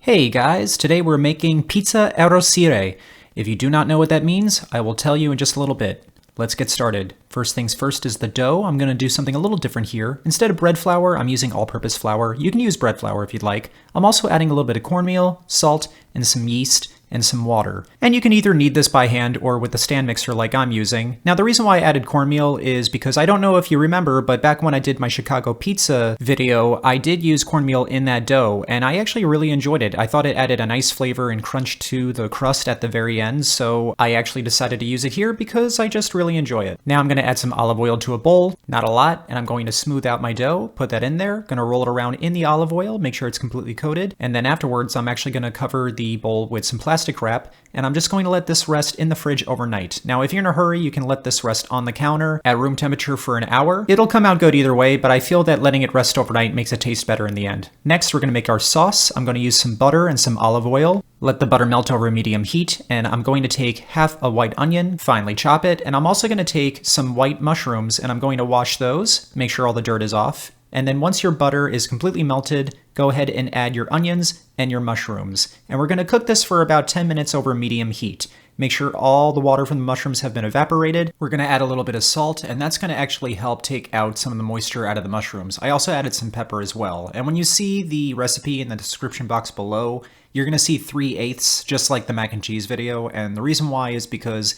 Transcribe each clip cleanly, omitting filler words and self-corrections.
Hey guys, today we're making pizza arrossire. If you do not know what that means, I will tell you in just a little bit. Let's get started. First things first is the dough. I'm going to do something a little different here. Instead of bread flour, I'm using all-purpose flour. You can use bread flour if you'd like. I'm also adding a little bit of cornmeal, salt, and some yeast, and some water. And you can either knead this by hand or with the stand mixer like I'm using. Now the reason why I added cornmeal is because I don't know if you remember, but back when I did my Chicago pizza video, I did use cornmeal in that dough, and I actually really enjoyed it. I thought it added a nice flavor and crunch to the crust at the very end, so I actually decided to use it here because I just really enjoy it. Now I'm going to add some olive oil to a bowl, not a lot, and I'm going to smooth out my dough, put that in there, going to roll it around in the olive oil, make sure it's completely coated, and then afterwards I'm actually going to cover the bowl with some plastic wrap, and I'm just going to let this rest in the fridge overnight. Now if you're in a hurry, you can let this rest on the counter at room temperature for an hour. It'll come out good either way, but I feel that letting it rest overnight makes it taste better in the end. Next, we're going to make our sauce. I'm going to use some butter and some olive oil. Let the butter melt over medium heat, and I'm going to take half a white onion, finely chop it, and I'm also going to take some white mushrooms, and I'm going to wash those, make sure all the dirt is off. And then once your butter is completely melted, go ahead and add your onions and your mushrooms. And we're going to cook this for about 10 minutes over medium heat. Make sure all the water from the mushrooms have been evaporated. We're going to add a little bit of salt, and that's going to actually help take out some of the moisture out of the mushrooms. I also added some pepper as well. And when you see the recipe in the description box below, you're going to see 3/8, just like the mac and cheese video. And the reason why is because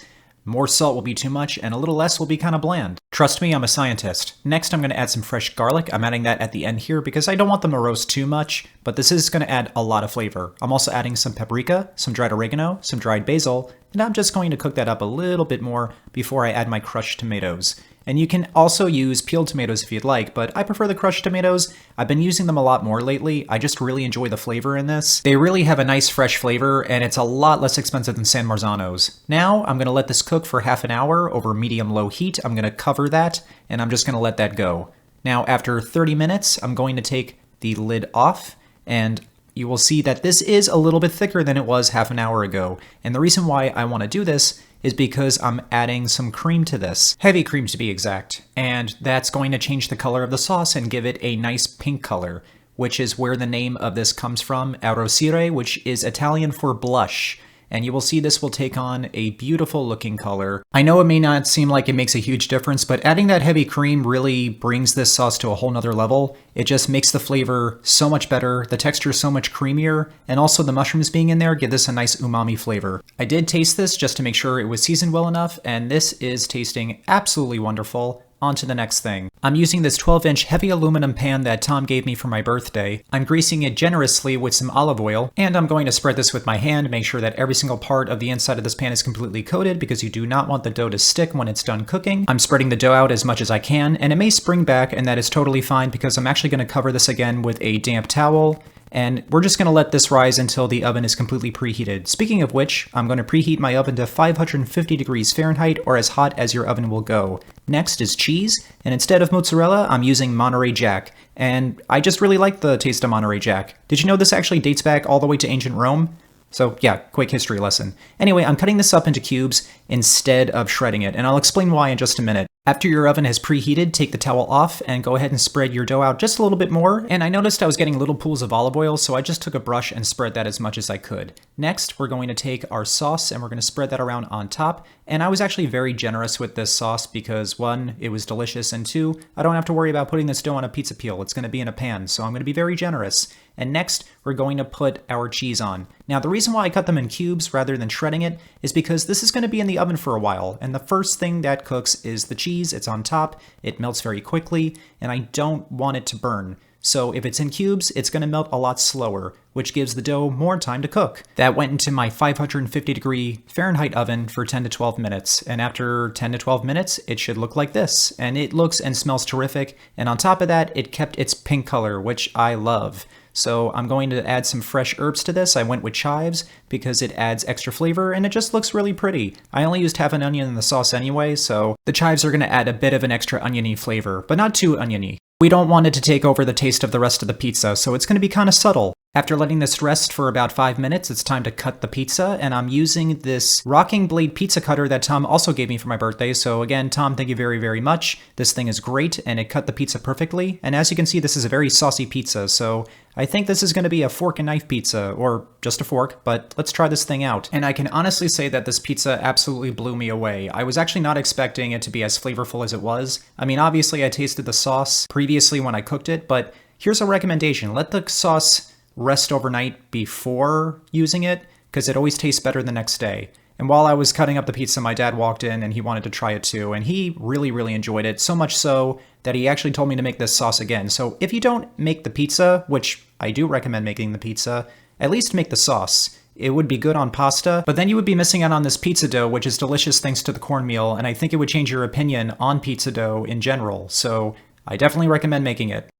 more salt will be too much, and a little less will be kind of bland. Trust me, I'm a scientist. Next, I'm going to add some fresh garlic. I'm adding that at the end here because I don't want them to roast too much, but this is going to add a lot of flavor. I'm also adding some paprika, some dried oregano, some dried basil, and I'm just going to cook that up a little bit more before I add my crushed tomatoes. And you can also use peeled tomatoes if you'd like, but I prefer the crushed tomatoes. I've been using them a lot more lately. I just really enjoy the flavor in this. They really have a nice fresh flavor, and it's a lot less expensive than San Marzano's. Now, I'm going to let this cook for half an hour over medium-low heat. I'm going to cover that, and I'm just going to let that go. Now, after 30 minutes, I'm going to take the lid off, and you will see that this is a little bit thicker than it was half an hour ago. And the reason why I want to do this is because I'm adding some cream to this. Heavy cream to be exact. And that's going to change the color of the sauce and give it a nice pink color, which is where the name of this comes from, Arrossire, which is Italian for blush. And you will see this will take on a beautiful looking color. I know it may not seem like it makes a huge difference, but adding that heavy cream really brings this sauce to a whole nother level. It just makes the flavor so much better, the texture is so much creamier, and also the mushrooms being in there give this a nice umami flavor. I did taste this just to make sure it was seasoned well enough, and this is tasting absolutely wonderful. On to the next thing. I'm using this 12-inch heavy aluminum pan that Tom gave me for my birthday. I'm greasing it generously with some olive oil, and I'm going to spread this with my hand, make sure that every single part of the inside of this pan is completely coated because you do not want the dough to stick when it's done cooking. I'm spreading the dough out as much as I can, and it may spring back, and that is totally fine because I'm actually going to cover this again with a damp towel. And we're just going to let this rise until the oven is completely preheated. Speaking of which, I'm going to preheat my oven to 550 degrees Fahrenheit or as hot as your oven will go. Next is cheese, and instead of mozzarella, I'm using Monterey Jack. And I just really like the taste of Monterey Jack. Did you know this actually dates back all the way to ancient Rome? So yeah, quick history lesson. Anyway, I'm cutting this up into cubes instead of shredding it, and I'll explain why in just a minute. After your oven has preheated, take the towel off and go ahead and spread your dough out just a little bit more. And I noticed I was getting little pools of olive oil, so I just took a brush and spread that as much as I could. Next, we're going to take our sauce and we're going to spread that around on top. And I was actually very generous with this sauce because 1, it was delicious, and 2, I don't have to worry about putting this dough on a pizza peel. It's going to be in a pan, so I'm going to be very generous. And next, we're going to put our cheese on. Now, the reason why I cut them in cubes rather than shredding it is because this is going to be in the oven for a while, and the first thing that cooks is the cheese. It's on top, it melts very quickly, and I don't want it to burn. So if it's in cubes, it's going to melt a lot slower, which gives the dough more time to cook. That went into my 550 degree Fahrenheit oven for 10 to 12 minutes, and after 10 to 12 minutes, it should look like this. And it looks and smells terrific, and on top of that, it kept its pink color, which I love. So I'm going to add some fresh herbs to this. I went with chives because it adds extra flavor and it just looks really pretty. I only used half an onion in the sauce anyway, so the chives are going to add a bit of an extra oniony flavor, but not too oniony. We don't want it to take over the taste of the rest of the pizza, so it's going to be kind of subtle. After letting this rest for about 5 minutes, it's time to cut the pizza, and I'm using this rocking blade pizza cutter that Tom also gave me for my birthday. So again, Tom, thank you very, very much. This thing is great, and it cut the pizza perfectly. And as you can see, this is a very saucy pizza, so I think this is going to be a fork and knife pizza, or just a fork, but let's try this thing out. And I can honestly say that this pizza absolutely blew me away. I was actually not expecting it to be as flavorful as it was. I mean, obviously I tasted the sauce previously when I cooked it, but here's a recommendation. Let the sauce rest overnight before using it, because it always tastes better the next day. And while I was cutting up the pizza, my dad walked in and he wanted to try it too, and he really, really enjoyed it, so much so that he actually told me to make this sauce again. So if you don't make the pizza, which I do recommend making the pizza, at least make the sauce. It would be good on pasta, but then you would be missing out on this pizza dough, which is delicious thanks to the cornmeal, and I think it would change your opinion on pizza dough in general, so I definitely recommend making it.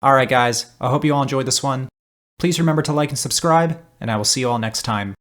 Alright guys, I hope you all enjoyed this one. Please remember to like and subscribe, and I will see you all next time.